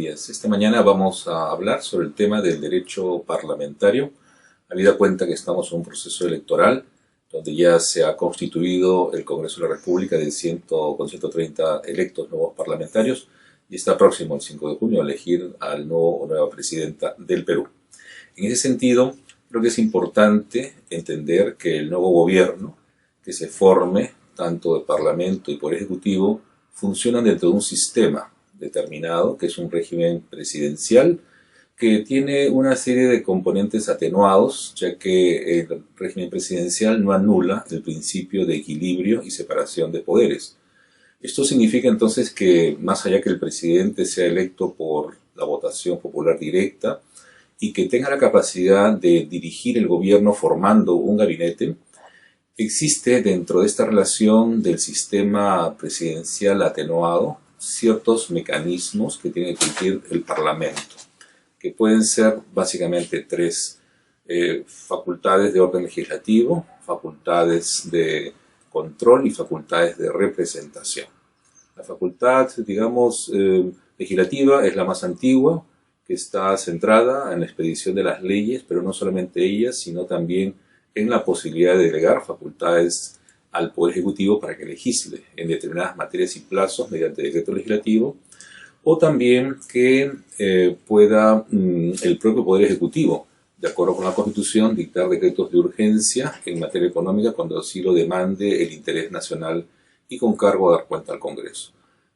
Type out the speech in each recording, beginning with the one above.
días. Esta mañana vamos a hablar sobre el tema del derecho parlamentario, habida cuenta que estamos en un proceso electoral donde ya se ha constituido el Congreso de la República con 130 electos nuevos parlamentarios y está próximo el 5 de junio a elegir al nuevo o nueva presidenta del Perú. En ese sentido, creo que es importante entender que el nuevo gobierno que se forme, tanto de Parlamento y Poder Ejecutivo, funcionan dentro de un sistema determinado, que es un régimen presidencial, que tiene una serie de componentes atenuados, ya que el régimen presidencial no anula el principio de equilibrio y separación de poderes. Esto significa entonces que, más allá que el presidente sea electo por la votación popular directa y que tenga la capacidad de dirigir el gobierno formando un gabinete, existe dentro de esta relación del sistema presidencial atenuado ciertos mecanismos que tiene que cumplir el Parlamento, que pueden ser básicamente tres: facultades de orden legislativo, facultades de control y facultades de representación. La facultad, digamos, legislativa es la más antigua, que está centrada en la expedición de las leyes, pero no solamente ellas, sino también en la posibilidad de delegar facultades al Poder Ejecutivo para que legisle en determinadas materias y plazos mediante decreto legislativo, o también que pueda el propio Poder Ejecutivo, de acuerdo con la Constitución, dictar decretos de urgencia en materia económica cuando así lo demande el interés nacional y con cargo a dar cuenta al Congreso.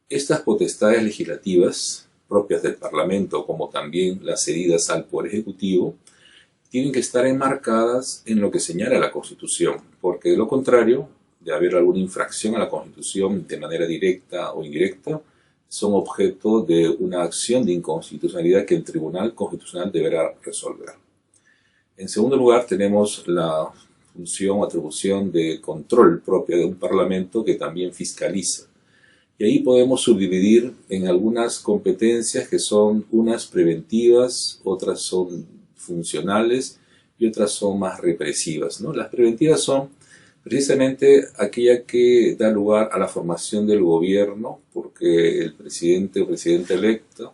Estas potestades legislativas, propias del Parlamento, como también las cedidas al Poder Ejecutivo, tienen que estar enmarcadas en lo que señala la Constitución, porque de lo contrario, de haber alguna infracción a la Constitución de manera directa o indirecta, son objeto de una acción de inconstitucionalidad que el Tribunal Constitucional deberá resolver. En segundo lugar, tenemos la función o atribución de control propia de un Parlamento que también fiscaliza. Y ahí podemos subdividir en algunas competencias que son unas preventivas, otras son funcionales y otras son más represivas, ¿no? Las preventivas son precisamente aquella que da lugar a la formación del gobierno, porque el presidente o presidenta electo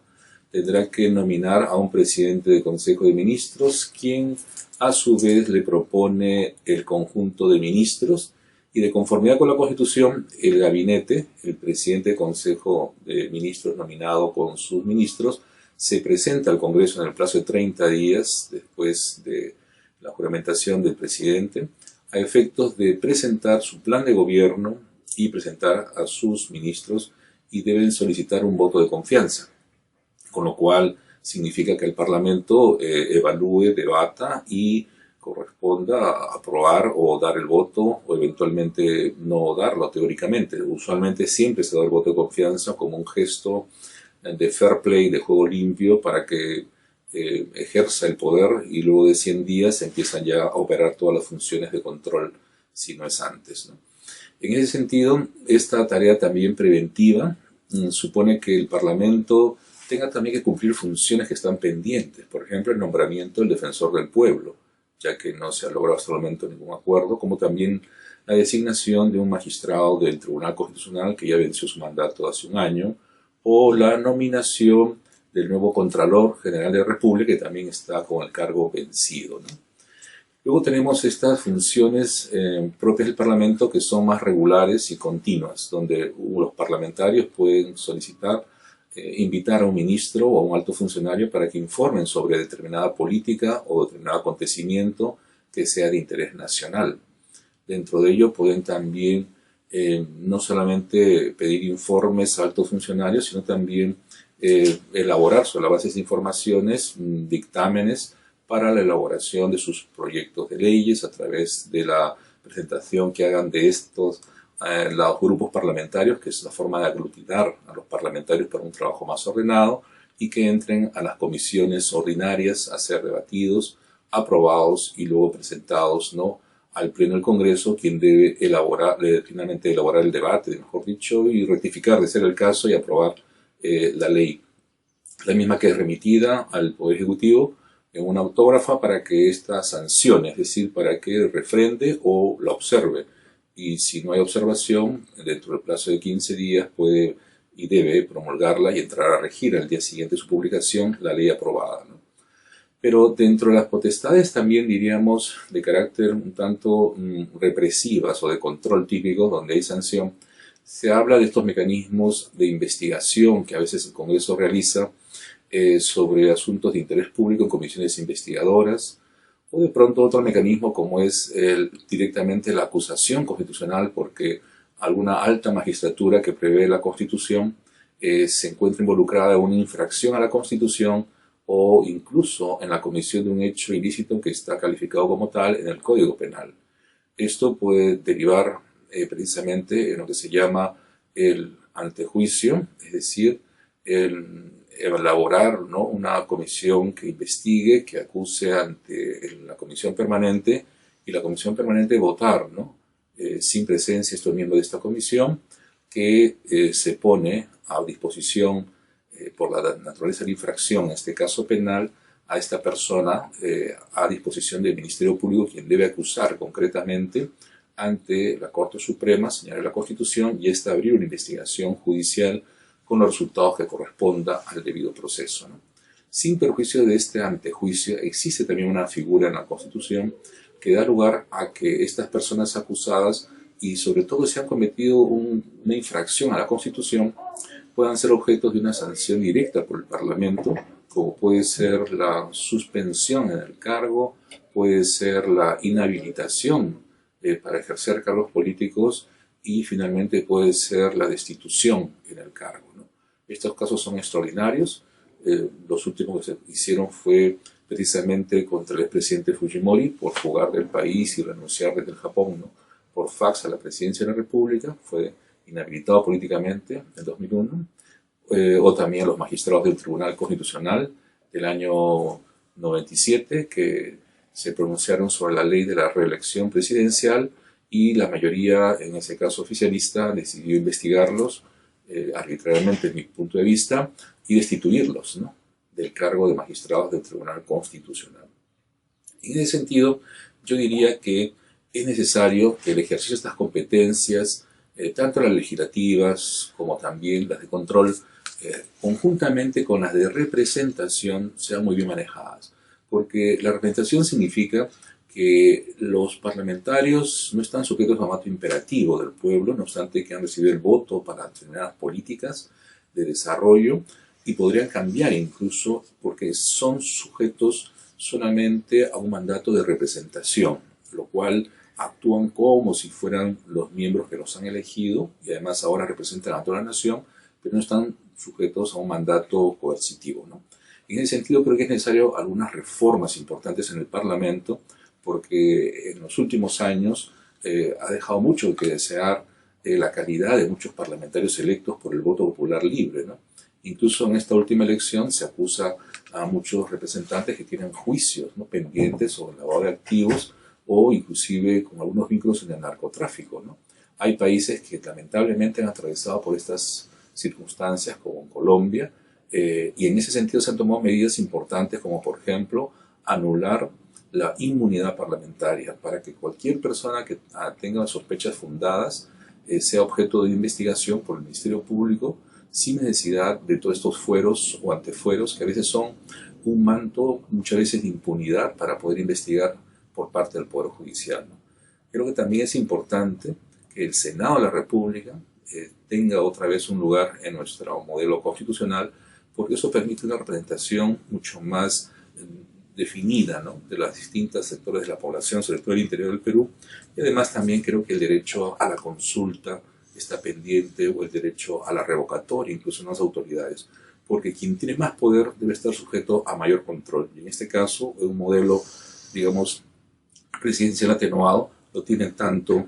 tendrá que nominar a un presidente de Consejo de Ministros, quien a su vez le propone el conjunto de ministros, y de conformidad con la Constitución, el gabinete, el presidente de Consejo de Ministros nominado con sus ministros, se presenta al Congreso en el plazo de 30 días después de la juramentación del presidente, a efectos de presentar su plan de gobierno y presentar a sus ministros, y deben solicitar un voto de confianza, con lo cual significa que el Parlamento evalúe, debata y corresponda aprobar o dar el voto, o eventualmente no darlo teóricamente. Usualmente siempre se da el voto de confianza como un gesto de fair play, de juego limpio, para que ejerza el poder, y luego de 100 días empiezan ya a operar todas las funciones de control, si no es antes, ¿no? En ese sentido, esta tarea también preventiva supone que el Parlamento tenga también que cumplir funciones que están pendientes. Por ejemplo, el nombramiento del defensor del pueblo, ya que no se ha logrado hasta el momento ningún acuerdo, como también la designación de un magistrado del Tribunal Constitucional que ya venció su mandato hace un año, o la nominación del nuevo Contralor General de la República, que también está con el cargo vencido, ¿no? Luego tenemos estas funciones propias del Parlamento, que son más regulares y continuas, donde los parlamentarios pueden solicitar, invitar a un ministro o a un alto funcionario para que informen sobre determinada política o determinado acontecimiento que sea de interés nacional. Dentro de ello pueden también no solamente pedir informes a altos funcionarios, sino también elaborar sobre la base de esas informaciones dictámenes para la elaboración de sus proyectos de leyes a través de la presentación que hagan de estos los grupos parlamentarios, que es la forma de aglutinar a los parlamentarios para un trabajo más ordenado, y que entren a las comisiones ordinarias a ser debatidos, aprobados y luego presentados, ¿no?, al Pleno del Congreso, quien debe finalmente elaborar el debate, mejor dicho, y rectificar, de ser el caso, y aprobar la ley. La misma que es remitida al Poder Ejecutivo en una autógrafa para que ésta sancione, es decir, para que refrende o la observe. Y si no hay observación, dentro del plazo de 15 días puede y debe promulgarla y entrar a regir al día siguiente de su publicación la ley aprobada, ¿no? Pero dentro de las potestades también diríamos de carácter un tanto represivas o de control típico, donde hay sanción, se habla de estos mecanismos de investigación que a veces el Congreso realiza sobre asuntos de interés público en comisiones investigadoras, o de pronto otro mecanismo como es directamente la acusación constitucional, porque alguna alta magistratura que prevé la Constitución se encuentra involucrada en una infracción a la Constitución o incluso en la comisión de un hecho ilícito que está calificado como tal en el Código Penal. Esto puede derivar precisamente en lo que se llama el antejuicio, es decir, el elaborar, ¿no?, una comisión que investigue, que acuse ante la comisión permanente y la comisión permanente votar, ¿no?, sin presencia de estos miembros de esta comisión, que se pone a disposición por la naturaleza de la infracción, en este caso penal, a esta persona a disposición del Ministerio Público, quien debe acusar concretamente ante la Corte Suprema, señalar la Constitución y esta abrir una investigación judicial con los resultados que corresponda al debido proceso, ¿no? Sin perjuicio de este antejuicio, existe también una figura en la Constitución que da lugar a que estas personas acusadas, y sobre todo si han cometido una infracción a la Constitución, puedan ser objetos de una sanción directa por el Parlamento, como puede ser la suspensión en el cargo, puede ser la inhabilitación para ejercer cargos políticos y finalmente puede ser la destitución en el cargo, ¿no? Estos casos son extraordinarios. Los últimos que se hicieron fue precisamente contra el expresidente Fujimori por fugar del país y renunciar desde el Japón, ¿no?, por fax a la presidencia de la República. Fue inhabilitado políticamente en 2001. O también los magistrados del Tribunal Constitucional del año 97, que se pronunciaron sobre la ley de la reelección presidencial y la mayoría, en ese caso oficialista, decidió investigarlos arbitrariamente, desde mi punto de vista, y destituirlos, ¿no?, del cargo de magistrados del Tribunal Constitucional. En ese sentido, yo diría que es necesario que el ejercicio de estas competencias, tanto las legislativas como también las de control, conjuntamente con las de representación, sean muy bien manejadas. Porque la representación significa que los parlamentarios no están sujetos a mandato imperativo del pueblo, no obstante que han recibido el voto para determinadas políticas de desarrollo, y podrían cambiar incluso porque son sujetos solamente a un mandato de representación, lo cual actúan como si fueran los miembros que los han elegido y además ahora representan a toda la nación, pero no están sujetos a un mandato coercitivo, ¿no? En ese sentido creo que es necesario algunas reformas importantes en el Parlamento, porque en los últimos años ha dejado mucho que desear la calidad de muchos parlamentarios electos por el voto popular libre, ¿no? Incluso en esta última elección se acusa a muchos representantes que tienen juicios, ¿no?, pendientes sobre lavado de activos o inclusive con algunos vínculos en el narcotráfico, ¿no? Hay países que lamentablemente han atravesado por estas circunstancias, como en Colombia, y en ese sentido se han tomado medidas importantes, como por ejemplo anular la inmunidad parlamentaria para que cualquier persona que tenga sospechas fundadas sea objeto de investigación por el Ministerio Público sin necesidad de todos estos fueros o antefueros que a veces son un manto muchas veces de impunidad para poder investigar por parte del Poder Judicial, ¿no? Creo que también es importante que el Senado de la República tenga otra vez un lugar en nuestro modelo constitucional, porque eso permite una representación mucho más definida, ¿no?, de los distintos sectores de la población, sobre todo el interior del Perú, y además también creo que el derecho a la consulta está pendiente, o el derecho a la revocatoria, incluso en las autoridades, porque quien tiene más poder debe estar sujeto a mayor control, y en este caso un modelo, digamos, presidencial atenuado lo tienen tanto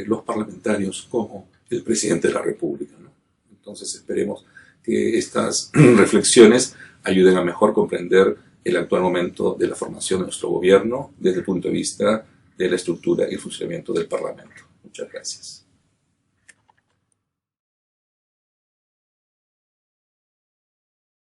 los parlamentarios como el presidente de la República, ¿no? Entonces esperemos que estas reflexiones ayuden a mejor comprender el actual momento de la formación de nuestro gobierno desde el punto de vista de la estructura y el funcionamiento del Parlamento. Muchas gracias.